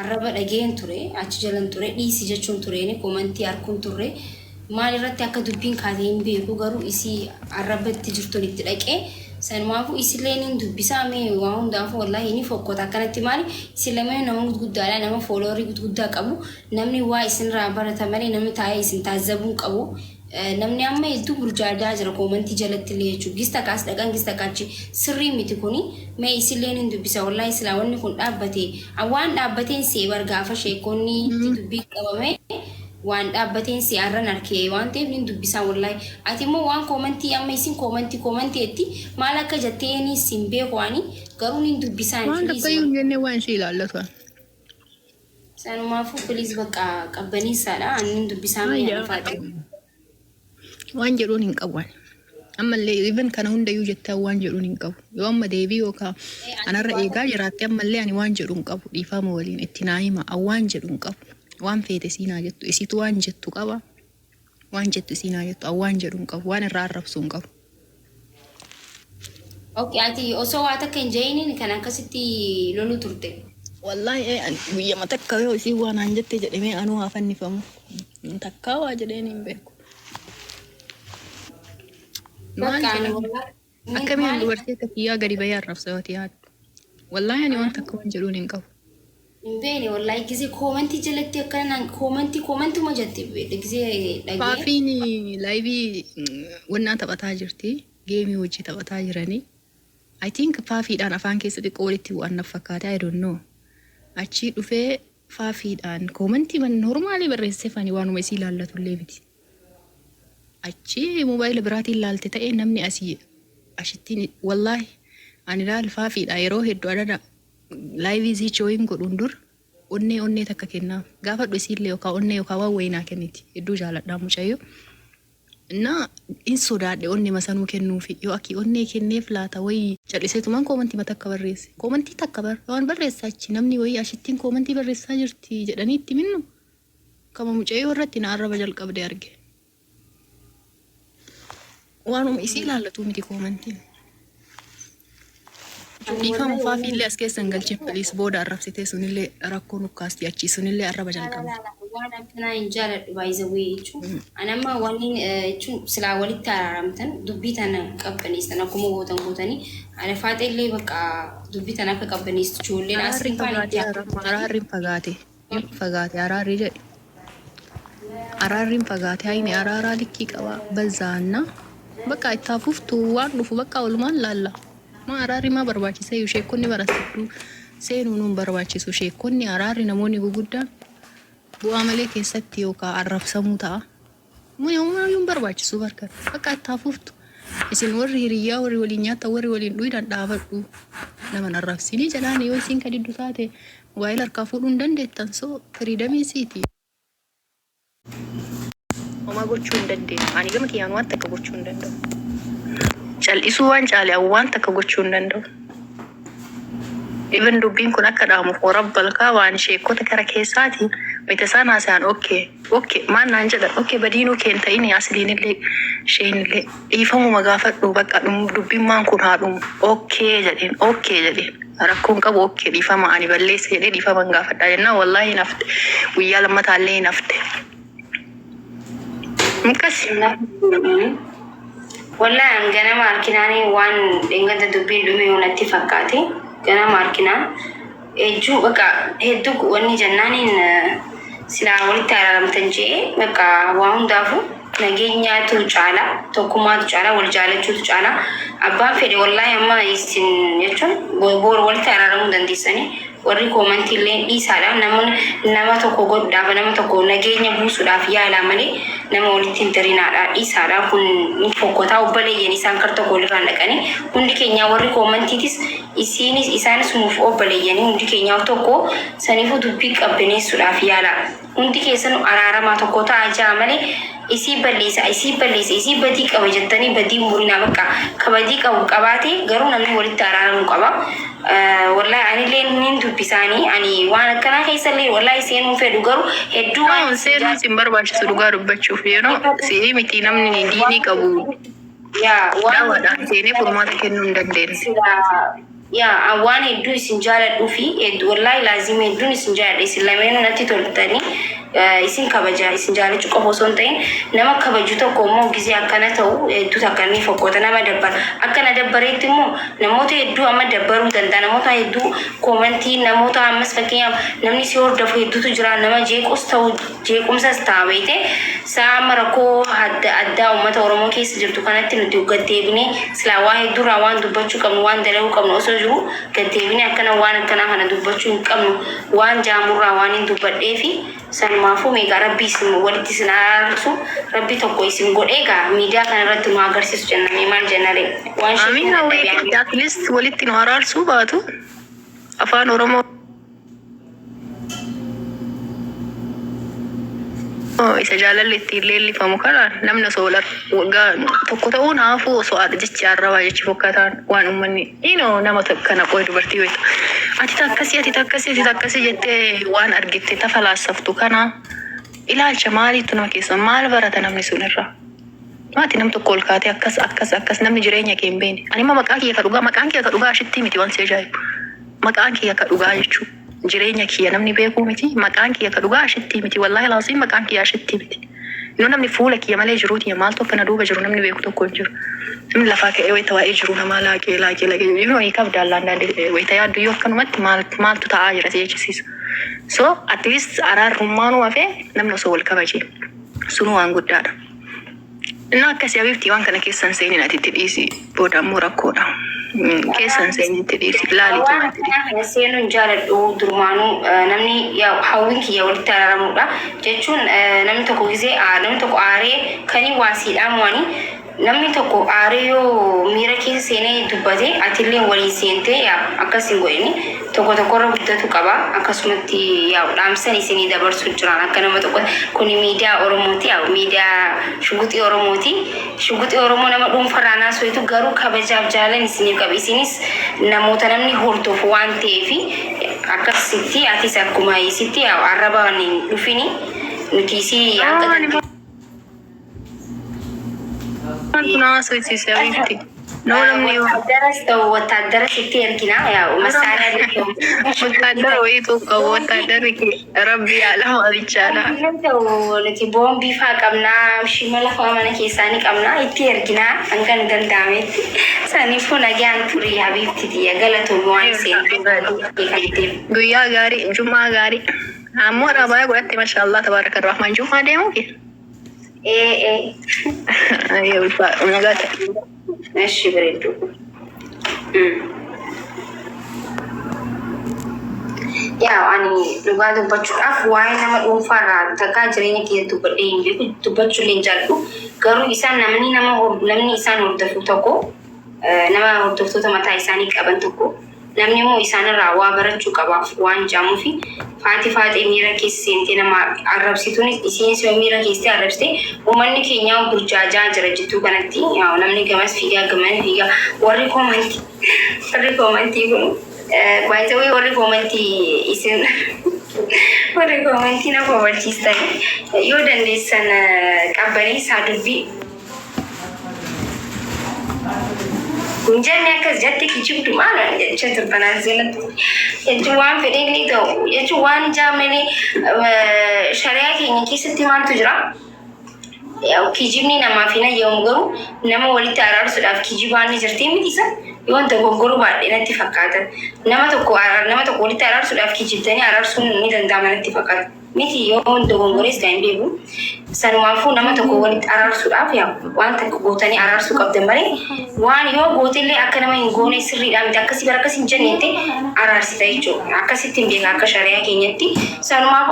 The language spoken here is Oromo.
arraba dhageen ture achi jalan ture dhiisi jechuun tureeni komantii harkuun ture maal irratti akka dubbiin kaatee hin beeku garuu isii arrabatti jirtuun itti dhaqee sanumaafu isilleen hin dubbisaa mee waa hundaafuu wallaahi ni fokkota akkanatti maali isillee nama guddaadha nama fooloorii guddaa qabu namni waa isinirraa barata malee namni taa'ee isin taazzabuun qabu namni amma hedduu burjaadaa jira komantii jalatti illee jechuudha gista kaas dhaqan gista kaachi sirrii miti kuni mee isilleen hin dubbisa wallaahi silaa wanni kun dhaabbate waan dhaabbateen see bargaafa sheekonni dubbii qabame waan dhaabbateen see arran arkee waan ta'eef hin dubbisaa wallaahi ati immoo waan komantii amma isin komantii etti maal akka jetteeni sin beeku waani garuu hin dubbisaa waan takkayyuu hin jenne waan ishee ilaallatu sanumaafuu bilis bakka qabbaniisaadha hin dubbisaa mee faati waan jedhuun hin qabu ammallee even kana hundayyuu jettaa waan jedhuun hin qabu yoo amma deebii yookaan anarra eegaa jiraatte ammallee ani waan jedhuun qabu dhiifama waliin itti naayima waan jedhuun qabu waan feete siinaa jettu isitu waan jettu qaba waan jettu siinaa jettu waan jedhuun qabu waan irraa arrabsuun qabu. Okay ati osoo waa takka hin jeeniin kan akkasitti lolu turte. Wallahi guyyaa takka yoo isii waan aan jette jedhamee anuu haa fannifamu takkaa waa jedheen hin beeku. Akkamiin dubartii akka kiyyaa gadi bayyaa arrabsawati yaadu. Wallahi ani waan takka waan jedhuun hin qabu. Mbeni wallahi gize komantii jalatti akkana komantii ma jette gize dhagee. Faafiin laayivii wannaa taphataa jirti geemii hojii taphataa jiranii. I think faafiidhaan afaan keessatti qoolitti waan na fakkaate I don't know. Achi dhufee faafiidhaan komantii man normaalii barreessee fani waanuma isii ilaallatu illee miti. Achi mobaayila biraatiin ilaalte ta'ee namni asii ashittiin wallahi ani ilaal faafiidha yeroo hedduu adada laayivii ziichooyin godhuun dur onnee takka kennaaf gaafa dhusiillee yookaan onnee yookaan waan wayinaa kenniti hedduu jaaladhaa mucayyoo. Na in sodaadhe onnee masanuu kennuufi yoo akki onnee kenneef laata wayii calliseetumaan komantii matakka barreesse komantii takka waan barreessaa achi namni wayii ashittiin komantii barreessaa jirti jedhanii itti minnu kama mucayyoo irratti na arraba jalqabde arge. Waanuma isii ilaallatu miti komantiin. Dhiifama faafiillee as keessan galchee filiis booda arrabsitee sunillee rakkoo nukkaasti achi sunillee arraba jalqabde. Waan akkanaa hin jaaladhu baay'isawee jechuun anamma waliin jechuun silaa walitti araaramtan dubbii tana qabbaneessan akkuma gootanii ana faaxeellee bakka dubbii tana akka qabbaneessu ijoolleen asiin araarriin fagaate araarri jedhe araarriin fagaate hayni araaraa likkii qaba bazaanna bakka itti hafuuftu waan dhufu bakka walumaan laalla ma araarri ma barbaachisa yoo sheekonni barasidduu seenuu nuun barbaachisu sheekonni araarri namoonni guguddaan bu'aa malee keessatti yookaan arrabsamuu ta'a. Muyyuu barbaachisu barka bakka itti hafuuftu isin warri hiriyyaa warri waliin nyaata warri waliin dhuydhaan dhaabadhu nama arrabsinii jedhaan yoo isin kadiddu taate mobaayila harkaa fuudhuu hin dandeettan soo firiidamii siiti. Homaa gochuu hin dandeenyu ani gama kiyyaan waan takka gochuu hin danda'u. Cal'isuu waan caalee waan takka gochuu hin danda'u. Even dubbiin kun akka dhaamu qorabbalkaa waan sheekota kara keessaati mite sana saan okay maan naan jedha okay badiinuu keen ta'ini asliinillee sheenillee dhiifamuma gaafadhu bakka dubbiin maan kun haadhumu okay jedheen rakkoon qabu okay dhiifama ani balleessa jedhee dhiifama gaafadhaa jennaan wallahi nafte guyyaa lammataallee nafte. Wallahi an ganama arkinaanii waan dhingata dubbiin dhume yoonatti fakkaate ganama arkinaan ejjuu bakka hedduu wanni jennaaniin silaa walitti araaramtan jee bakka waa hundaafu nageenyaatu caala tokkummaatu caala wal jaalachuutu caala abbaan fedhe wallahi amma isin jechuun boor walitti araaramuu dandeessanii warri komantiillee dhiisaadha nama tokko godhuudhaaf nama tokko nageenya buusuudhaaf yaalaa malee nama walitti hin tirinaadha dhiisaadha kun ni fokkotaa obbaleeyyan isaan kar tokko walirraan dhaqanii hundi keenyaa warri komantiitis isaanis nuuf obbaleeyyanii hundi keenyaa tokko saniifuu dubbii qabbaneessuudhaaf yaalaa hundi keessan araaramaa tokko ta'aa jira malee isii badii qaba jettanii badii murinaa bakka kabadii qabu qabaate garuu namni walitti araaramuu qaba. Wallahi anillee nin dubbisaanii ani waan akkanaa keessallee wallahi seenuu fedhu garuu hedduu waan seenuu sin barbaachisu dhugaa dubbachuuf yeroo si'ii miti namni diinii qabu. Yaa waan seenee furmaata kennuu hin dandeenye. يا أوان هدو سنجالة دوفي والله لازم هدو سنجالة سلامين نتي تولتني isin kabaja isin jaalachu qabu osoo hin ta'in nama kabaju tokko immoo gisee akkana ta'u hedduu takkanni fokkoota nama dabbara akkana dabbareetti immoo namoota hedduu amma dabbaruu danda'a namoota hedduu koomentii namoota ammas fakkeenyaaf namni si hordofu hedduutu jira nama jeequs ta'u jeequmsas ta'a beekte sa'a amma rakkoo addaa uummata Oromoo keessa jirtu kanatti nuti gaddeebinee silaa waa hedduurraa waan dubbachuu qabnu waan dalaguu qabnu osoo jiru gaddeebinee akkana waan akkanaa kana dubbachuu hin qabnu waan jaamurraa waan hin dubbadheefi sanmaafu meeqa rabbi isin walitti isin araarsu rabbi tokko isin godheega miidiyaa kana irratti nu agarsiisu jennamee maal jennare waan shii at least walitti nu araarsu baatu afaan Oromoo isa jaalalli itti leellifamu kana namni osoo waggaa tokko ta'uun haafuu osoo haadha jechi arrabaa jechi fokkataan waan uummanni nama kana qoe dubartii wayita ati takkasii jettee waan argitte tafalaassaftu kana ilaalcha maaliitu nama keessa maal barata namni sun irraa maati nam tokko ol kaatee akkas namni jireenya kee hin beekne ani immoo maqaan kiyya ka dhugaa ashitti miti waan si ajaa'ibu maqaan kiyya ka dhugaa jechuudha. Jireenya kiyya namni beeku miti maqaan kiyya ka dhugaa ashitti miti wallahi laasiin maqaan kiyya ashitti miti namni fuula kiyya malee jiruuti maaltu akkana duuba jiru namni beeku tokko hin jiru namni lafaa ka'ee wayita waa'ee jiru namaa laaqee hiikaaf daallaan daandii wayita yaaddu yoo akkanumatti maaltu ta'aa jira jechisiisa so at least araarrummaanuu hafee namni osoo wal kabaje sunu waan guddaadha. Inni akkasii abiiftii waan kana keessan seenin ati itti dhiisi booda ammoo rakkoodha. Keessan seenin itti dhiisi ilaalitu waan itti dhiisi. Seenuun jaaladhu durumaanuu namni hawwiin kiyya walitti araaramuudha jechuun namni tokko gisee namni tokko aaree kanii waasiidhaan waanii namni tokko aaree yoo miira keessa seenee dubbate atillee waliin seentee akkas hin godhini tokko tokkorra guddatu qaba akkasumatti dhaamsan isinii dabarsu jiraan akka nama tokko kuni miidiyaa Oromooti miidiyaa Shuguxii Oromooti Shuguxii Oromoo nama dhuunfarraa naasootu garuu kabajaaf jaalan isiniif qaba isinis namoota namni hordofu waan ta'eefi akkasitti atis akkuma isitti arrabaan hin dhufini nuti isii akka Kuna sochisi abiiftii. No namni ወታደር ስትሄድና ያው መሳሪያ ልጅ ወታደር ወይቱ ወታደር ረቢ ያለው ይቻላል ለቲ ቦምቢ ፋቀምና ሽመላ ፋማነ ኬሳኒ ቀምና ይትሄድና አንገን ገንዳሜት ሰኒፉ ነጊያን ቱሪ ሀቢብቲ የገለቱ ዋንሴ ጉያ ጋሪ ጁማ ጋሪ አሞ ረባይ ወጥ ማሻአላህ ተባረከ الرحمن ጁማ ደሙ አየው ነገተ እሺ ብሬዱ ያው አኒ ዱባዱ በቹራፍ ዋይ ነመ ኡንፋራ ተካ ጅሬኛ ኪየቱ በዴ እንጂ ዱበቹ ሊንጃሉ ገሩ ኢሳን ነምኒ ነመ ለምኒ ኢሳን ወደፉ ተኮ ነማ ወደፉ ተመታ ኢሳኒ ቀበን ተኮ namni immoo isaanirraa waa barachuu qabaaf waan jaamuufi faati miira keessa seentee nama arrabsituunis isiinis miira keessatti arrabsite uummanni keenya burjaajaa jira jettuu kanatti namni gamas fiigaa gaman fiigaa warri koomantii kun baay'ee warri koomantii isin warri koomantii na koomantiistan yoo dandeessan qabbanii isaa dubbii Kunjanya kas jatti kichuk tu mana jatuh penazin itu juan fedek ni tu juan jamene syariah kini kisah timan tu jera ya kijib ni nama fina yang guru nama wali tarar sudah kijiban ni jerti mi tisa yang tu guru buat nanti fakatan nama tu wali tarar sudah kijib tanya arar sun ni dan daman nanti fakat miti yang tu guru sekarang bebu sanwafu nama tu wali tarar sudah ya wan tu gotani arar suka demari wan yo gotile akan nama ingone siri dalam tak kasih berapa sinjane te arar sita itu akasih timbi akasih syariah kini ti sanwafu